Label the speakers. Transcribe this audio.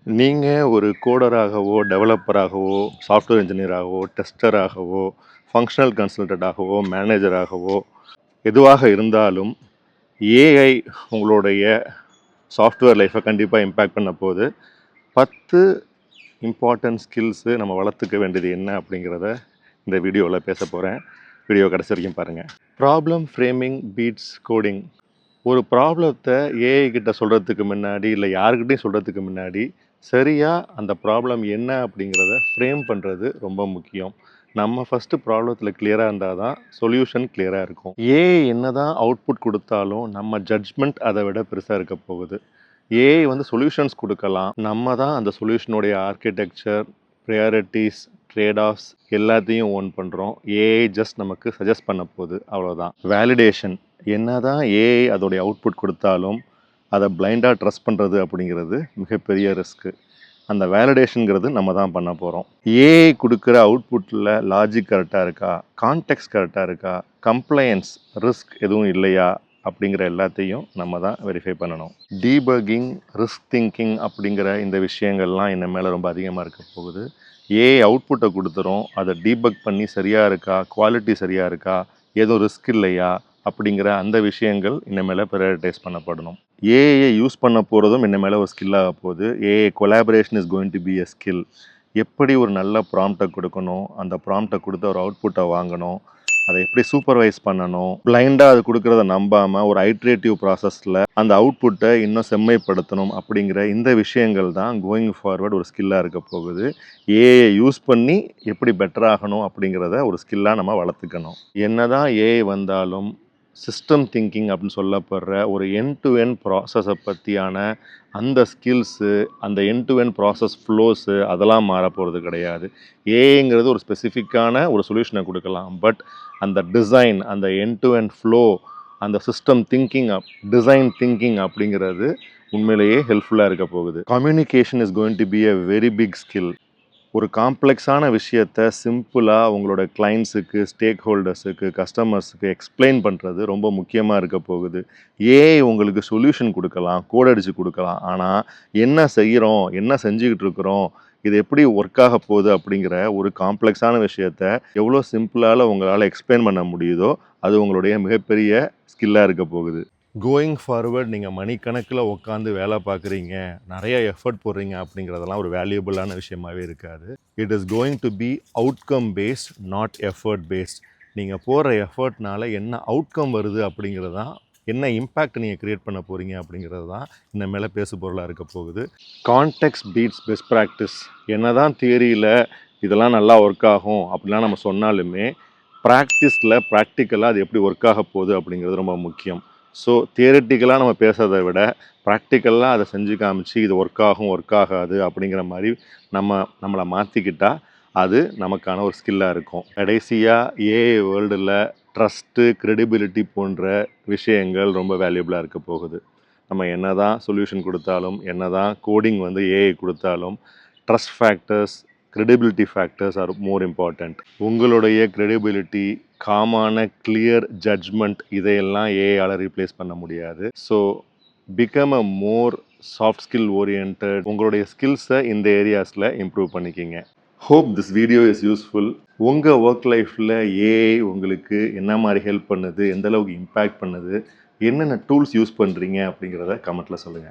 Speaker 1: நீங்க ஒரு கோடராகவோ, டெவலப்பராகவோ, software இன்ஜினியராகவோ, டெஸ்டராகவோ, functional கன்சல்டன்ட்டாகவோ, மேனேஜராகவோ எதுவாக இருந்தாலும், ஏஐ உங்களுடைய சாஃப்ட்வேர் லைஃப்பை கண்டிப்பா இம்பேக்ட் பண்ண போது. 10 இம்பார்ட்டன்ட் ஸ்கில்ஸு நம்ம வளர்த்துக்க வேண்டியது என்ன அப்படிங்கிறத இந்த வீடியோவில் பேச போகிறேன். வீடியோ கடைசி வரைக்கும் பாருங்கள். Problem framing beats coding. ஒரு ப்ராப்ளத்தை ஏஐ கிட்ட சொல்கிறதுக்கு முன்னாடி, இல்லை யாருக்கிட்டையும் சொல்கிறதுக்கு முன்னாடி, சரியாக அந்த ப்ராப்ளம் என்ன அப்படிங்கிறத ஃப்ரேம் பண்ணுறது ரொம்ப முக்கியம். நம்ம ஃபஸ்ட்டு ப்ராப்ளத்தில் கிளியராக இருந்தால் தான் சொல்யூஷன் கிளியராக இருக்கும். ஏஐ என்ன தான் அவுட்புட் கொடுத்தாலும் நம்ம ஜட்ஜ்மெண்ட் அதை விட பெருசாக இருக்க போகுது. ஏஐ சொல்யூஷன்ஸ் கொடுக்கலாம், நம்ம தான் அந்த சொல்யூஷனுடைய ஆர்கிடெக்சர், ப்ரையாரிட்டிஸ், ட்ரேட் ஆஃப்ஸ் எல்லாத்தையும் ஓன் பண்ணுறோம். ஏஐ ஜஸ்ட் நமக்கு சஜஸ்ட் பண்ண போகுது, அவ்வளோதான். வேலிடேஷன். என்ன தான் ஏஐ அதோடைய அவுட்புட் கொடுத்தாலும் அதை பிளைண்டாக ட்ரஸ்ட் பண்ணுறது அப்படிங்கிறது மிகப்பெரிய ரிஸ்க்கு. அந்த வேலிடேஷனுங்கிறது நம்ம தான் பண்ண போகிறோம். ஏஐ கொடுக்குற அவுட்புட்டில் லாஜிக் கரெக்டாக இருக்கா, கான்டெக்ஸ்ட் கரெக்டாக இருக்கா, கம்ப்ளையன்ஸ் ரிஸ்க் எதுவும் இல்லையா அப்படிங்கிற எல்லாத்தையும் நம்ம தான் வெரிஃபை பண்ணணும். டீபக்கிங், ரிஸ்க் திங்கிங் அப்படிங்கிற இந்த விஷயங்கள்லாம் என்ன மேலே ரொம்ப அதிகமாக இருக்க போகுது. ஏஐ அவுட்புட்டை கொடுத்துரும், அதை டீபக் பண்ணி சரியாக இருக்கா, குவாலிட்டி சரியாக இருக்கா, எதுவும் ரிஸ்க் இல்லையா அப்படிங்கிற அந்த விஷயங்கள் இனிமேல் ப்ரையாரிட்டைஸ் பண்ணப்படணும். ஏஐயை யூஸ் பண்ண போகிறதும் இனிமேல் ஒரு ஸ்கில்லாக போகுது. AI collaboration is going to be a skill. எப்படி ஒரு நல்ல ப்ராம்ப்டை கொடுக்கணும், அந்த ப்ராம்ப்டை கொடுத்து ஒரு அவுட்புட்டை வாங்கணும், அதை எப்படி சூப்பர்வைஸ் பண்ணணும், பிளைண்டாக அது கொடுக்குறத நம்பாமல் ஒரு ஐட்ரேட்டிவ் ப்ராசஸில் அந்த அவுட்புட்டை இன்னும் செம்மைப்படுத்தணும் அப்படிங்கிற இந்த விஷயங்கள் தான் கோயிங் ஃபார்வர்ட் ஒரு ஸ்கில்லாக இருக்க போகுது. ஏஐ யூஸ் பண்ணி எப்படி பெட்டர் ஆகணும் அப்படிங்கிறத ஒரு ஸ்கில்லாக நம்ம வளர்த்துக்கணும். என்ன தான் ஏஐ வந்தாலும் சிஸ்டம் திங்கிங் அப்படின்னு சொல்லப்படுற ஒரு எண்ட் டு எண்ட் ப்ராசஸை பற்றியான அந்த ஸ்கில்ஸு, அந்த எண்ட் டு எண்ட் ப்ராசஸ் ஃப்ளோஸு அதெல்லாம் மாற போகிறது கிடையாது. ஏஐங்கிறது ஒரு ஸ்பெசிஃபிக்கான ஒரு சொல்யூஷனை கொடுக்கலாம். பட் அந்த டிசைன், அந்த எண்ட் டு எண்ட் ஃப்ளோ, அந்த சிஸ்டம் திங்கிங், டிசைன் திங்கிங் அப்படிங்கிறது உண்மையிலேயே ஹெல்ப்ஃபுல்லாக இருக்க போகுது. Communication is going to be a very big skill. ஒரு காம்ப்ளெக்ஸான விஷயத்தை சிம்பிளாக உங்களோட கிளைண்ட்ஸுக்கு, ஸ்டேக் ஹோல்டர்ஸுக்கு, கஸ்டமர்ஸுக்கு எக்ஸ்பிளைன் பண்ணுறது ரொம்ப முக்கியமாக இருக்க போகுது. ஏஐ உங்களுக்கு சொல்யூஷன் கொடுக்கலாம், கோட் அடித்து கொடுக்கலாம். ஆனால் என்ன செய்கிறோம், என்ன செஞ்சுக்கிட்டு இருக்கிறோம், இது எப்படி ஒர்க் ஆக போகுது அப்படிங்கிற ஒரு காம்ப்ளெக்ஸான விஷயத்தை எவ்வளோ சிம்பிளால் உங்களால் எக்ஸ்பிளைன் பண்ண முடியுதோ அது உங்களுடைய மிகப்பெரிய ஸ்கில்லாக இருக்க போகுது. கோயிங் ஃபார்வர்ட் நீங்கள் மணிக்கணக்கில் உட்காந்து வேலை பார்க்குறீங்க, நிறைய எஃபர்ட் போடுறீங்க அப்படிங்கிறதெல்லாம் ஒரு வேல்யூபிளான விஷயமாகவே இருக்காது. It is going to be outcome based, not effort based. நீங்கள் போடுற எஃபர்ட்னால என்ன அவுட்கம் வருது அப்படிங்கிறது தான், என்ன இம்பேக்ட் நீங்கள் க்ரியேட் பண்ண போகிறீங்க அப்படிங்கிறது தான் இந்த மேலே பேசு பொருளாக இருக்க போகுது. Context beats best practice. என்ன தான் தியரியில் இதெல்லாம் நல்லா ஒர்க் ஆகும் அப்படிலாம் நம்ம சொன்னாலுமே ப்ராக்டிஸில் ப்ராக்டிக்கலாக அது எப்படி ஒர்க் ஆக போகுது அப்படிங்கிறது ரொம்ப முக்கியம். ஸோ தியரிட்டிக்கலாக நம்ம பேசுகிறத விட ப்ராக்டிக்கலாக அதை செஞ்சு காமிச்சு இது ஒர்க் ஆகும், ஒர்க் ஆகாது அப்படிங்கிற மாதிரி நம்மளை மாற்றிக்கிட்டால் அது நமக்கான ஒரு ஸ்கில்லாக இருக்கும். கடைசியாக ஏஐ வேர்ல்டில் ட்ரஸ்ட்டு, க்ரெடிபிலிட்டி போன்ற விஷயங்கள் ரொம்ப வேல்யூபிளாக இருக்க போகுது. நம்ம என்ன தான் சொல்யூஷன் கொடுத்தாலும், என்ன தான் கோடிங் ஏஐ கொடுத்தாலும், trust factors, credibility factors are more important. உங்களுடைய credibility, காமான கிளியர் ஜட்ஜ்மெண்ட் இதையெல்லாம் ஏஐயால் ரீப்ளேஸ் பண்ண முடியாது. So become a more soft skill oriented. உங்களுடைய ஸ்கில்ஸை இந்த ஏரியாஸில் இம்ப்ரூவ் பண்ணிக்கிங்க. Hope this video is useful. உங்கள் ஒர்க் லைஃப்பில் ஏஐ உங்களுக்கு என்ன மாதிரி ஹெல்ப் பண்ணுது, எந்த அளவுக்கு இம்பேக்ட் பண்ணுது, என்னென்ன டூல்ஸ் யூஸ் பண்ணுறீங்க அப்படிங்கிறத கமெண்ட்டில் சொல்லுங்கள்.